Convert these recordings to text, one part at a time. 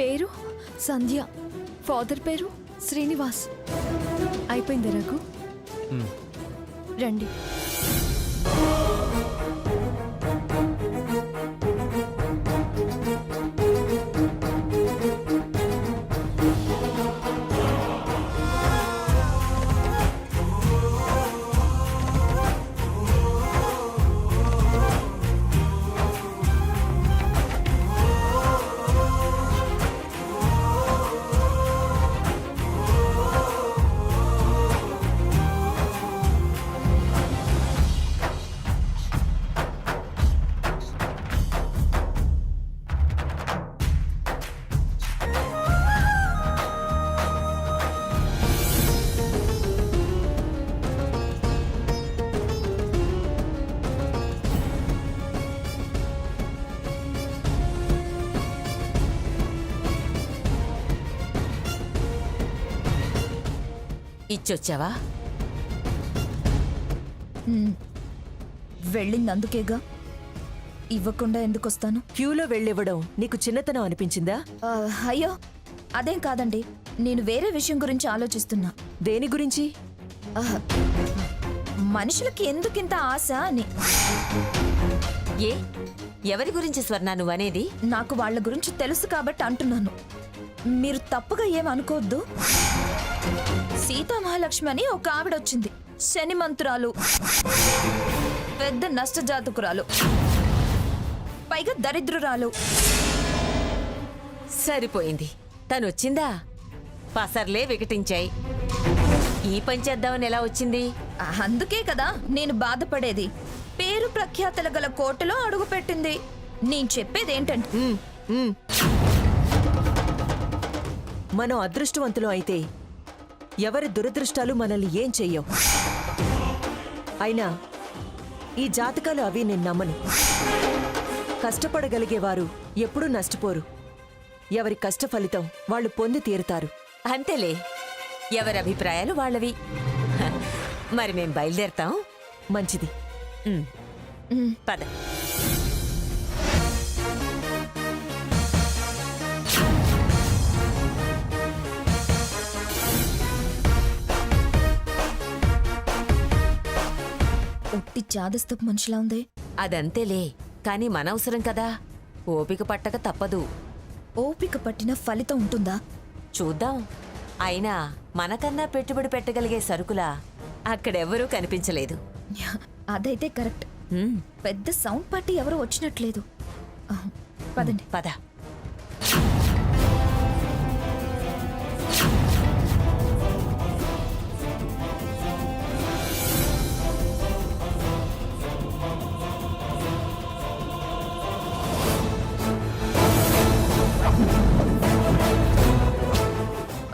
పేరు సంధ్య, ఫాదర్ పేరు శ్రీనివాస్. అయిపోయింది రఘు, రండి. ఇచ్చొచ్చావా? వెళ్ళింది అందుకేగా, ఇవ్వకుండా ఎందుకొస్తాను? క్యూలో వెళ్ళివ్వడం నీకు చిన్నతనం అనిపించిందా? అయ్యో అదేం కాదండి, నేను వేరే విషయం గురించి ఆలోచిస్తున్నా. దేని గురించి? మనుషులకి ఎందుకింత ఆశ అని. ఏ ఎవరి గురించి స్వర్ణ నువ్వనేది? నాకు వాళ్ళ గురించి తెలుసు కాబట్టి అంటున్నాను. మీరు తప్పుగా ఏమనుకోవద్దు. సీతామహాలక్ష్మి అని ఒక ఆవిడొచ్చింది, శని మంత్రాలు, పెద్ద నష్టజాతకురాలు, పైగా దరిద్రురాలు. సరిపోయింది, తనొచ్చిందా? పసర్లే వికటించాయి. ఈ పని చేద్దామని ఎలా వచ్చింది? అందుకే కదా నేను బాధపడేది. పేరు ప్రఖ్యాతల గల కోటలో అడుగుపెట్టింది. నేను చెప్పేదేంటంటే, మనం అదృష్టవంతులు అయితే ఎవరి దురదృష్టాలు మనల్ని ఏం చెయ్యవు. అయినా ఈ జాతకాలు అవి నేను నమ్మను. కష్టపడగలిగేవారు ఎప్పుడూ నష్టపోరు. ఎవరి కష్ట ఫలితం వాళ్ళు పొంది తీరుతారు. అంతేలే, ఎవరి అభిప్రాయాలు వాళ్ళవి. మరి మేం బయలుదేరతాం. మంచిది. పద. ఒట్టి చాదస్తపు మనిషిలా ఉంది. అదంతేలే, కాని మనవసరం కదా, ఓపిక పట్టక తప్పదు. ఓపిక పట్టిన ఫలితం ఉంటుందా? చూద్దాం. అయినా మనకన్నా పెట్టుబడి పెట్టగలిగే సరుకులా అక్కడెవ్వరూ కనిపించలేదు. అదైతే కరెక్ట్. పెద్ద సౌండ్ పార్టీ ఎవరు వచ్చినట్లేదు. పదండి. పద.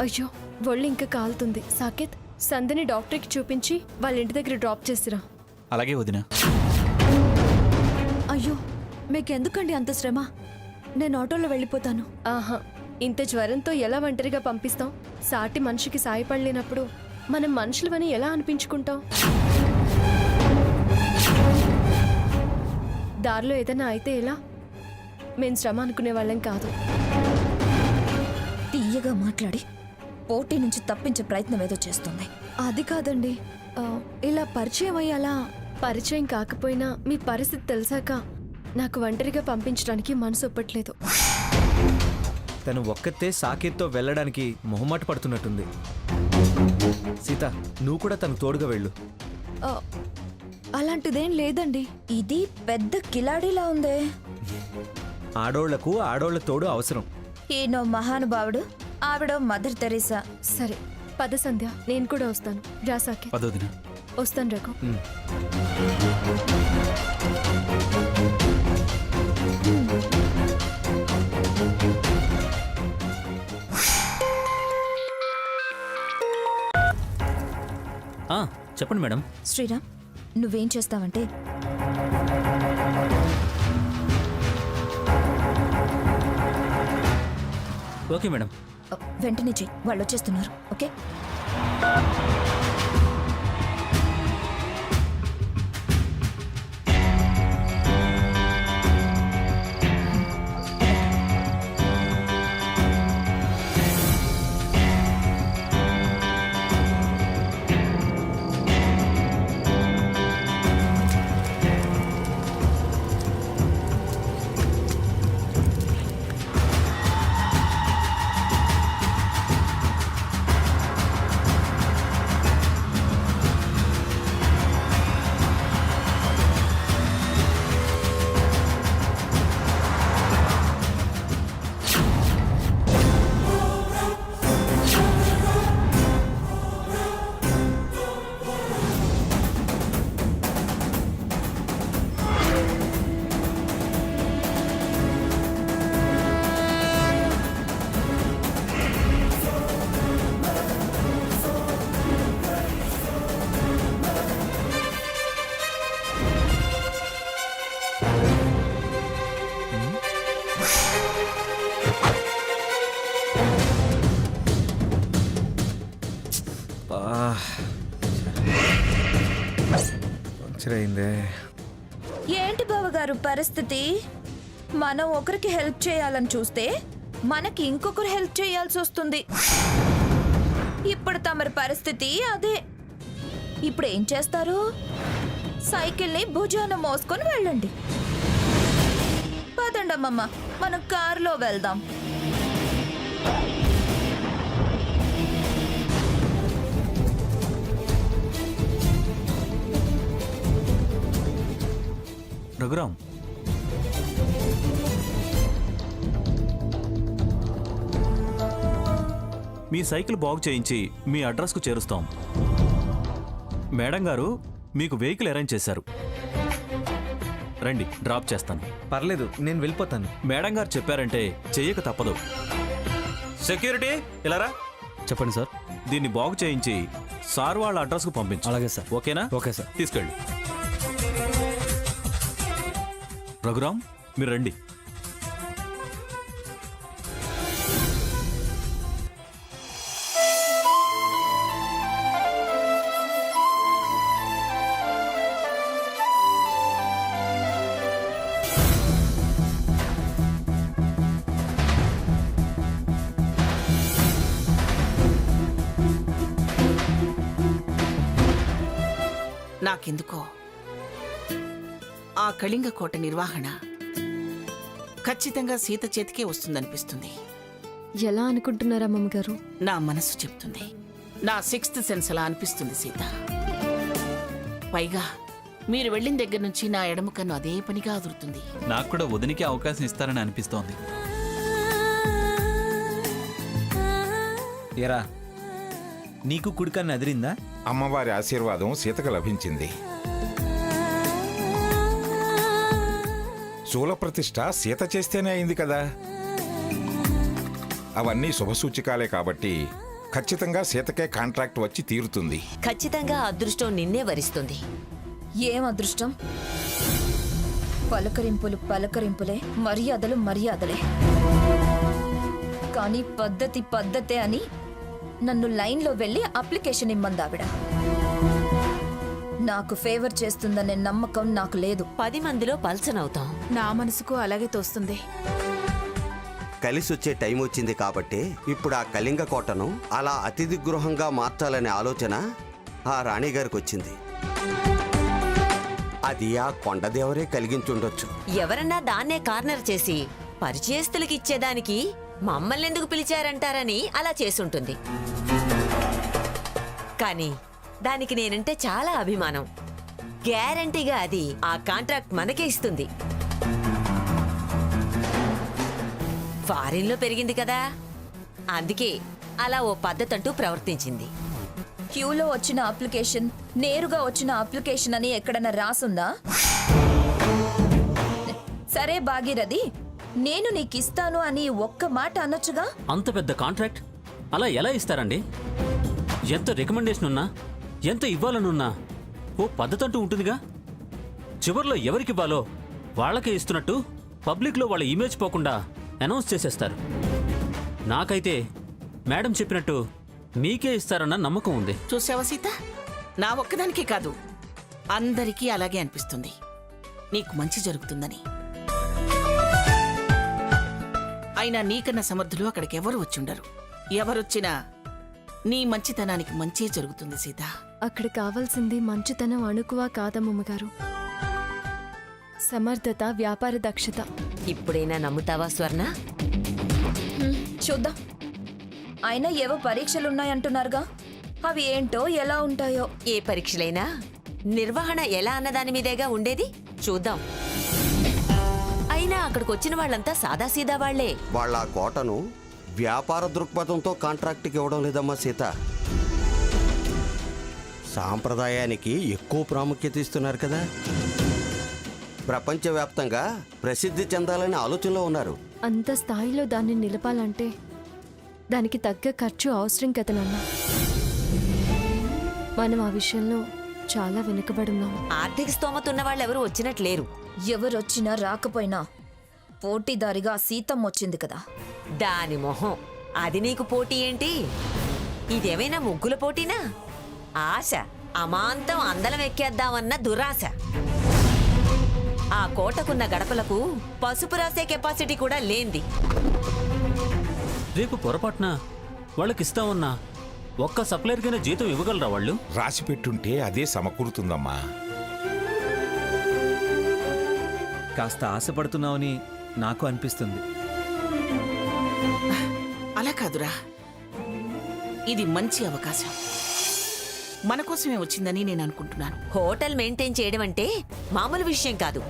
అయ్యో, ఒళ్ళు ఇంకా కాలుతుంది. సాకేత్, సంధ్యని డాక్టర్కి చూపించి వాళ్ళ ఇంటి దగ్గర డ్రాప్ చేసిరా. అలాగే వదినా. అయ్యో, మీకెందుకండి అంత శ్రమ? నేను ఆటోలో వెళ్ళిపోతాను. ఆహా, ఇంత జ్వరంతో ఎలా ఒంటరిగా పంపిస్తాం? సాటి మనిషికి సాయపడలేనప్పుడు మనం మనుషులవని ఎలా అనిపించుకుంటాం? దారిలో ఏదైనా అయితే ఎలా? మేము శ్రమ అనుకునే వాళ్ళం కాదు. తీయగా మాట్లాడి పోటీ నుంచి తప్పించే ప్రయత్నం ఏదో చేస్తుంది. అది కాదండి, ఇలా పరిచయం అయ్యాలా? పరిచయం కాకపోయినా మీ పరిస్థితి తెలిసాక నాకు ఒంటరిగా పంపించడానికి మనసు ఒప్పట్లేదు. తను ఒక్కతే సాకేత్తో వెళ్ళడానికి మొహమాట పడుతున్నట్టుంది. సీత, నువ్వు కూడా తనకు తోడుగా వెళ్ళు. అలాంటిదేం లేదండి. ఇది పెద్ద కిలాడీలా ఉందే. ఆడోళ్లకు ఆడోళ్ల తోడు అవసరం. ఈయనో మహానుభావుడు, ఆవిడో మదర్ తెరీసా. సరే పద సంధ్య, నేను కూడా వస్తాను. రా సాకేత్. పదొదినా. వస్తాను రఘు. చెప్పండి మేడం. శ్రీరామ్, నువ్వేం చేస్తావంటే ఓకే మేడం. వెంటనే చెయ్యి, వాళ్ళు వచ్చేస్తున్నారు. ఓకే. పంచర్ అయిందే. ఏంటి బావగారు పరిస్థితి? మనం ఒకరికి హెల్ప్ చేయాలని చూస్తే మనకి ఇంకొకరు హెల్ప్ చేయాల్సి వస్తుంది. ఇప్పుడు తమరి పరిస్థితి అదే. ఇప్పుడు ఏం చేస్తారు? సైకిల్ని భుజాన మోసుకొని వెళ్ళండి. పదండమ్మమ్మ, మనం కారులో వెళ్దాం. రఘురామ్, మీ సైకిల్ బాగు చేయించి మీ అడ్రస్కు చేరుస్తాం. మేడం గారు మీకు వెహికల్ అరేంజ్ చేశారు. రండి, డ్రాప్ చేస్తాను. పర్లేదు, నేను వెళ్ళిపోతాను. మేడం గారు చెప్పారంటే చెయ్యక తప్పదు. సెక్యూరిటీ ఇలారా. చెప్పండి సార్. దీన్ని బాగు చేయించి సార్ వాళ్ళ అడ్రస్కు పంపించు. అలాగే సార్. ఓకేనా? Okay sir. తీసుకెళ్ళి. రఘురామ్, మీరు రండి. నాకెందుకో ఆ కళింగ కోట నిర్వహణ ఖచ్చితంగా సీత చేతికే వస్తుందనిపిస్తుంది. ఎలా అనుకుంటున్నారా అమ్మగారు? నా మనసు చెప్తుంది. నా సిక్స్త్ సెన్స్ అలా అనిపిస్తుంది సీత. పైగా మీరు వెళ్ళిన దగ్గర నుంచి నా ఎడమ కన్ను అదే పనిగా అదురుతుంది. నాకు కూడా వదినికి అవకాశం ఇస్తారని అనిపిస్తోంది. ఎరా, నీకు కుడికన్ను అదిరిందా? అమ్మవారి ఆశీర్వాదం సీతకు లభించింది. శూలప్రతిష్ఠ సీత చేస్తేనే అయింది కదా. అవన్నీ శుభసూచికాలే కాబట్టి ఖచ్చితంగా సీతకే కాంట్రాక్ట్ వచ్చి తీరుతుంది. ఖచ్చితంగా అదృష్టం నిన్నే వరిస్తుంది. ఏం అదృష్టం? పలకరింపులు పలకరింపులే, మర్యాదలు మర్యాదలే. కానీ పద్ధతి పద్ధతే అని నన్ను లైన్లో వెళ్ళి అప్లికేషన్ ఇమ్మందావిడ. నాకు ఫేవర్ చేస్తుందనే నమ్మకం నాకు లేదు. 10 మందిలో పల్చనవుతాం. నా మనసుకు అలాగే తోస్తుంది. కలిసి వచ్చే టైం వచ్చింది కాబట్టి ఇప్పుడు ఆ కళింగ కోటను అలా అతిథి గృహంగా మార్చాలనే ఆలోచన ఆ రాణిగారికి వచ్చింది. అది ఆ కొండదేవరే కలిగించుండొచ్చు. ఎవరన్నా దాన్నే కార్నర్ చేసి పరిచయస్తులకి ఇచ్చేదానికి మమ్మల్ని ఎందుకు పిలిచారంటారని అలా చేసుంటుంది. కానీ దానికి నేనంటే చాలా అభిమానం. గ్యారంటీగా అది ఆ కాంట్రాక్ట్ మనకే ఇస్తుంది. ఫారిన్లో పెరిగింది కదా, అందుకే అలా ఓ పద్ధతంటూ ప్రవర్తించింది. క్యూలో వచ్చిన అప్లికేషన్ నేరుగా వచ్చిన అప్లికేషన్ అని ఎక్కడన్నా రాసుందా? సరే భాగీరథి, నేను నీకిస్తాను అని ఒక్క మాట అనొచ్చుగా. అంత పెద్ద కాంట్రాక్ట్ అలా ఎలా ఇస్తారండి? ఎంత రికమెండేషన్ ఉన్నా, ఎంత ఇవ్వాలనున్నా ఓ పద్ధతంటూ ఉంటుందిగా. చివర్లో ఎవరికివ్వాలో వాళ్ళకే ఇస్తున్నట్టు పబ్లిక్లో వాళ్ళ ఇమేజ్ పోకుండా అనౌన్స్ చేసేస్తారు. నాకైతే మేడం చెప్పినట్టు మీకే ఇస్తారన్న నమ్మకం ఉంది. చూసావా సీత, నా ఒక్కదానికే కాదు అందరికీ అలాగే అనిపిస్తుంది. నీకు మంచి జరుగుతుందని. అయినా నీకన్నా సమర్థులు అక్కడికి ఎవరు వచ్చుండరు. ఎవరొచ్చినా నీ మంచితనానికి మంచే జరుగుతుంది సీత. అక్కడ కావాల్సింది మంచితనం అణుకువ కాదమ్మగారు, సమర్థత, వ్యాపార దక్షత. ఇప్పుడైనా నమ్ముతావా స్వర్ణ? చూద్దాం. అయినా ఏవో పరీక్షలున్నాయంటున్నారుగా, అవి ఏంటో ఎలా ఉంటాయో. ఏ పరీక్షలైనా నిర్వహణ ఎలా అన్నదాని మీదేగా ఉండేది. చూద్దాం. అయినా అక్కడికి వచ్చిన వాళ్ళంతా సాదాసీదా వాళ్లే. వాళ్ళ ఆ కోటను వ్యాపార దృక్పథంతో కాంట్రాక్ట్కి ఇవ్వడం లేదమ్మా సీత. సాంప్రదాయానికి ఎక్కువ ప్రాముఖ్యత ఇస్తున్నారు కదా. ప్రపంచవ్యాప్తంగా ప్రసిద్ధి చెందాలనే ఆలోచనలో ఉన్నారు. అంత స్థాయిలో దాన్ని నిలపాలంటే దానికి తగ్గ ఖర్చు అవసరం కదా నాన్న. మనం ఆ విషయంలో చాలా వెనుకబడున్నాం. ఆర్థిక స్తోమత ఉన్న వాళ్ళెవరూ వచ్చినట్లేరు. ఎవరొచ్చినా రాకపోయినా పోటీదారిగా సీతమ్మ వచ్చింది కదా. దాని మొహం, అది నీకు పోటీ ఏంటి? ఇదేమైనా ముగ్గుల పోటీనా? ఆశ అమాంతం అందలం ఎక్కేద్దామన్న దురాశ. ఆ కోటకున్న గడపలకు పసుపు రాసే కెపాసిటీ కూడా లేంది. రేపు పొరపాటున వాళ్ళకిస్తామన్నా ఒక్క సప్లైర్కైనా జీతం ఇవ్వగలరా వాళ్ళు? రాసి పెట్టుంటే అదే సమకూరుతుందమ్మా. కాస్త ఆశపడుతున్నావని నాకు అనిపిస్తుంది. అలా కాదురా, ఇది మంచి అవకాశం. మన కోసమే వచ్చిందని నేను అనుకుంటున్నాను. హోటల్ మెయింటైన్ చేయడం అంటే మామూలు విషయం కాదు.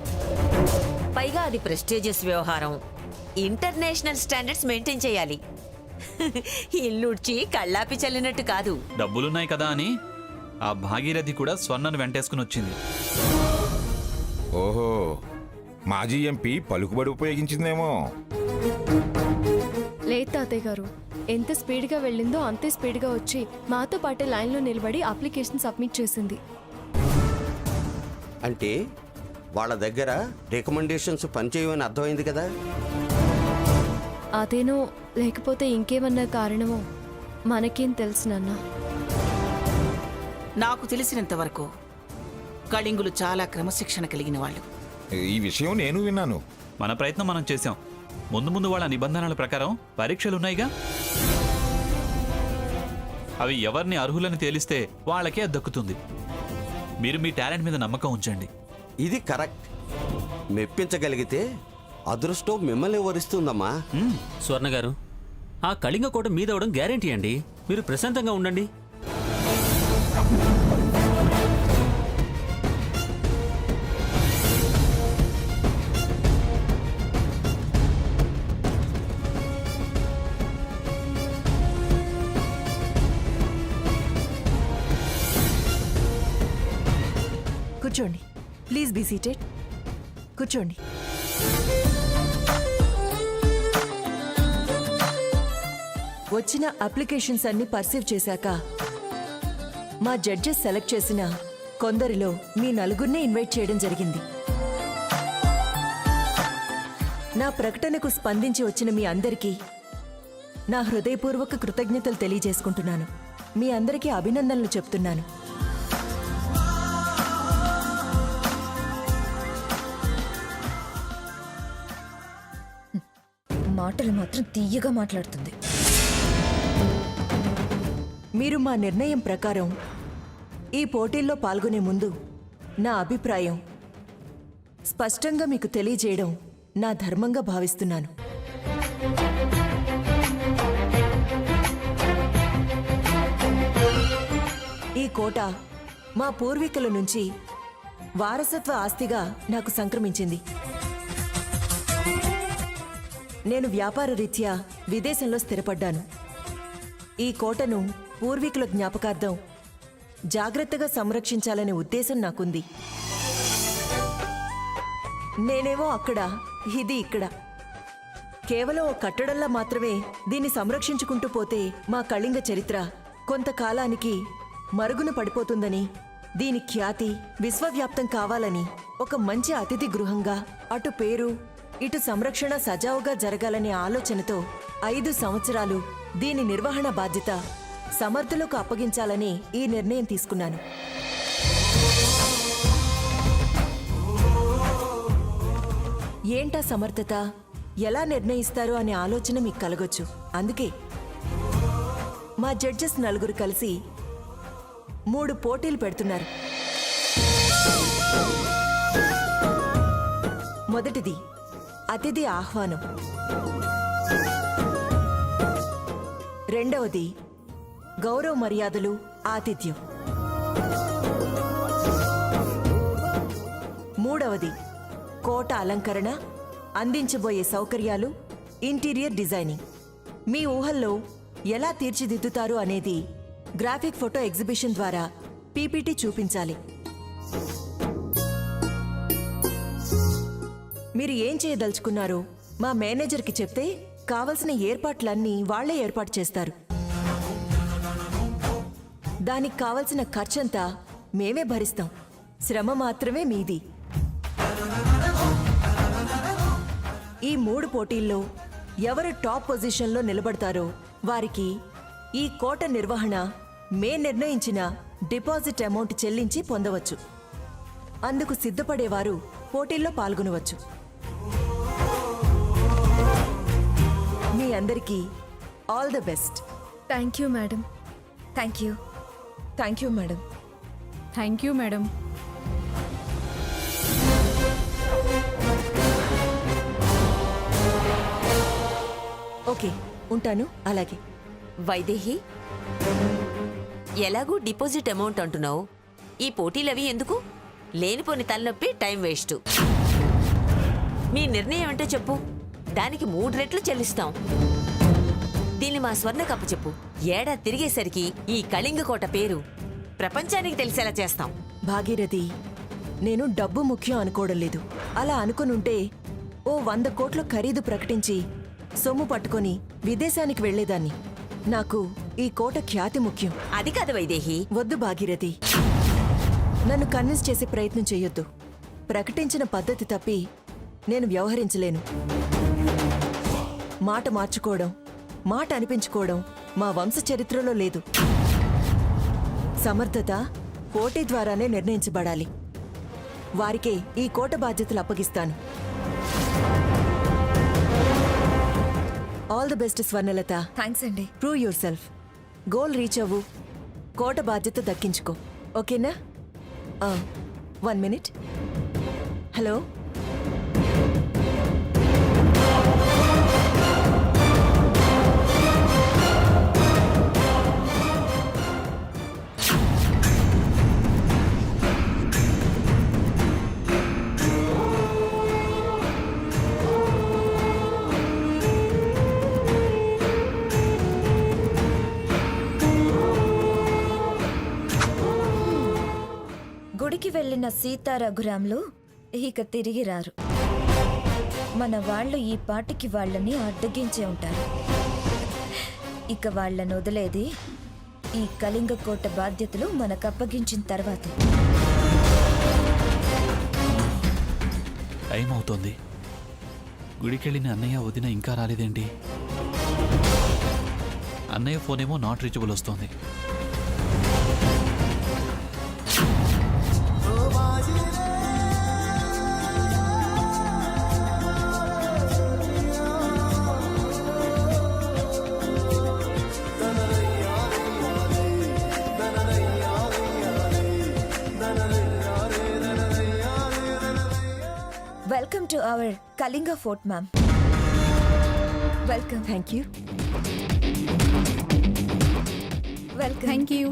పైగా అది ప్రెస్టీజియస్ వ్యవహారం. ఇంటర్నేషనల్ స్టాండర్డ్స్ మెయింటైన్ చేయాలి. ఇల్లుడ్చి కళ్ళాపి చల్లినట్టు కాదు. డబ్బులున్నాయి కదా అని ఆ భాగీరథి కూడా స్వర్ణను వెంటేసుకుని వచ్చింది. ఓహో, మాజీ ఎంపీ పలుకుబడి ఉపయోగించిందేమో. లేదు తాతయ్య గారు, ఎంత స్పీడ్గా వెళ్ళిందో అంతే స్పీడ్గా వచ్చి మాతో పాటే లైన్లో నిలబడి అప్లికేషన్ సబ్మిట్ చేసింది. అంటే వాళ్ళ దగ్గర రికమెండేషన్స్ పనిచేయమని అర్థమైంది కదా. అదేనో లేకపోతే ఇంకేమన్నా కారణమో మనకేం తెలుసు నాన్న. నాకు తెలిసినంత వరకు కళింగులు చాలా క్రమశిక్షణ కలిగిన వాళ్ళు. ఈ విషయం నేను విన్నాను. మన ప్రయత్నం మనం చేశాం. ముందు ముందు వాళ్ళ నిబంధనల ప్రకారం పరీక్షలున్నాయిగా. అవి ఎవరిని అర్హులని తేలిస్తే వాళ్ళకే అది దక్కుతుంది. మీరు మీ టాలెంట్ మీద నమ్మకం ఉంచండి. ఇది కరెక్ట్. మెప్పించగలిగితే అదృష్టం మిమ్మల్ని వరిస్తుందమ్మా. స్వర్ణ గారు, ఆ కళింగ కోట మీదవడం గ్యారెంటీ అండి. మీరు ప్రశాంతంగా ఉండండి. కూర్చోండి, ప్లీజ్ బీ సీటెడ్. కూర్చోండి. వచ్చిన అప్లికేషన్స్ అన్ని పర్సీవ్ చేశాక మా జడ్జెస్ సెలెక్ట్ చేసిన కొందరిలో మీ నలుగురినే ఇన్వైట్ చేయడం జరిగింది. నా ప్రకటనకు స్పందించి వచ్చిన మీ అందరికీ నా హృదయపూర్వక కృతజ్ఞతలు తెలియజేసుకుంటున్నాను. మీ అందరికీ అభినందనలు చెప్తున్నాను. మాటలు మాత్రం తీయగా మాట్లాడుతుంది. మీరు మా నిర్ణయం ప్రకారం ఈ పోటీల్లో పాల్గొనే ముందు నా అభిప్రాయం స్పష్టంగా మీకు తెలియజేయడం నా ధర్మంగా భావిస్తున్నాను. ఈ కోట మా పూర్వీకుల నుంచి వారసత్వ ఆస్తిగా నాకు సంక్రమించింది. నేను వ్యాపార రీత్యా విదేశంలో స్థిరపడ్డాను. ఈ కోటను పూర్వీకుల జ్ఞాపకార్థం జాగ్రత్తగా సంరక్షించాలనే ఉద్దేశం నాకుంది. నేనేమో అక్కడ, ఇది ఇక్కడ. కేవలం ఓ కట్టడంలా మాత్రమే దీన్ని సంరక్షించుకుంటూ పోతే మా కళింగ చరిత్ర కొంతకాలానికి మరుగున పడిపోతుందని, దీని ఖ్యాతి విశ్వవ్యాప్తం కావాలని, ఒక మంచి అతిథి గృహంగా అటు పేరు ఇటు సంరక్షణ సజావుగా జరగాలనే ఆలోచనతో 5 సంవత్సరాలు దీని నిర్వహణ బాధ్యత సమర్థులకు అప్పగించాలని ఈ నిర్ణయం తీసుకున్నాను. ఏంటా సమర్థత, ఎలా నిర్ణయిస్తారు అనే ఆలోచన మీకు కలగొచ్చు. అందుకే మా జడ్జెస్ నలుగురు కలిసి 3 పోటీలు పెడుతున్నారు. మొదటిది అతిథి ఆహ్వానం, రెండవది గౌరవ మర్యాదలు ఆతిథ్యం, మూడవది కోట అలంకరణ, అందించబోయే సౌకర్యాలు, ఇంటీరియర్ డిజైనింగ్. మీ ఊహల్లో ఎలా తీర్చిదిద్దుతారు అనేది గ్రాఫిక్ ఫోటో ఎగ్జిబిషన్ ద్వారా పీపీటీ చూపించాలి. మీరు ఏం చేయదలుచుకున్నారో మా మేనేజర్కి చెప్తే కావలసిన ఏర్పాట్లన్నీ వాళ్లే ఏర్పాటు చేస్తారు. దానికి కావలసిన ఖర్చంతా మేమే భరిస్తాం. శ్రమ మాత్రమే మీది. ఈ 3 పోటీల్లో ఎవరు టాప్ పొజిషన్లో నిలబడతారో వారికి ఈ కోట నిర్వహణ మే నిర్ణయించిన డిపాజిట్ అమౌంట్ చెల్లించి పొందవచ్చు. అందుకు సిద్ధపడేవారు పోటీల్లో పాల్గొనవచ్చు. మీ అందరికీ all the best. Thank you madam. Thank you. Thank you madam. Thank you madam. Okay, ఉంటాను. అలాగే. వైదేహి, ఎలాగూ డిపాజిట్ అమౌంట్ అంటున్నావు, ఈ పోటీలవి ఎందుకు? లేనిపోని తలనొప్పి, టైం వేస్ట్. మీ నిర్ణయం ఏంటో చెప్పు, దానికి 3 రెట్లు చెల్లిస్తాం. దీన్ని మా స్వర్ణ కప్పు చెప్పు. ఏడాది తిరిగేసరికి ఈ కళింగ కోట పేరు ప్రపంచానికి తెలిసేలా చేస్తాం. భాగీరథి, నేను డబ్బు ముఖ్యం అనుకోవడం లేదు. అలా అనుకునుంటే ఓ 100 కోట్ల ఖరీదు ప్రకటించి సొమ్ము పట్టుకొని విదేశానికి వెళ్లేదాన్ని. నాకు ఈ కోట ఖ్యాతి ముఖ్యం. అది కాదు వైదేహి. వద్దు భాగీరథి, నన్ను కన్విన్స్ చేసే ప్రయత్నం చేయొద్దు. ప్రకటించిన పద్ధతి తప్పి నేను వ్యవహరించలేను. మాట మార్చుకోవడం, మాట అనిపించుకోవడం మా వంశ చరిత్రలో లేదు. సమర్థత పోటీ ద్వారానే నిర్ణయించబడాలి. వారికే ఈ కోట బాధ్యతలు అప్పగిస్తాను. All the best Swarnalatha. Thanks అండి. Prove yourself. Goal reach అవ్వు. కోట బాధ్యత దక్కించుకో. ఓకేనా? 1 మినిట్. హలో, గుడికి వెళ్ళిన సీతా రఘురాములు ఇక తిరిగి రారు. మన వాళ్ళు ఈ పాటికి వాళ్ళని అడ్డగించే ఉంటారు. ఇక వాళ్ళని వదిలేది ఈ కళింగ కోట బాధ్యతలు మనకు అప్పగించిన తర్వాతే. టైం అవుతోంది. గుడికెళ్ళిన అన్నయ్య వదిన ఇంకా రాలేదేంటి? అన్నయ్య ఫోన్ ఏమో నాట్ రీచబుల్ వస్తోంది. Welcome to our Kalinga fort ma'am. Welcome. Thank you. Welcome. Thank you.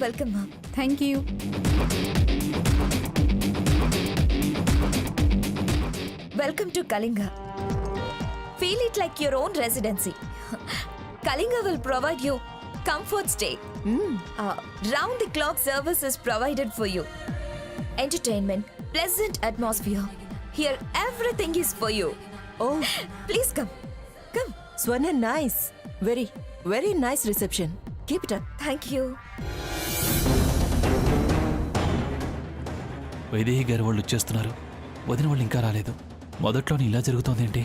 Welcome ma'am. Thank you. Welcome to Kalinga. Feel it like your own residency. Kalinga will provide you comfort stay. Round the clock service is provided for you. Entertainment, pleasant atmosphere. Here everything is for you. Oh, Please come. Come. Swarna, nice. Very, very nice reception. Keep it up. Thank you. Vaidehi గారు వాళ్ళు వచ్చేస్తున్నారు. వదిన వాళ్ళు ఇంకా రాలేదు. మొదట్లోనే ఇలా జరుగుతోందేంటి?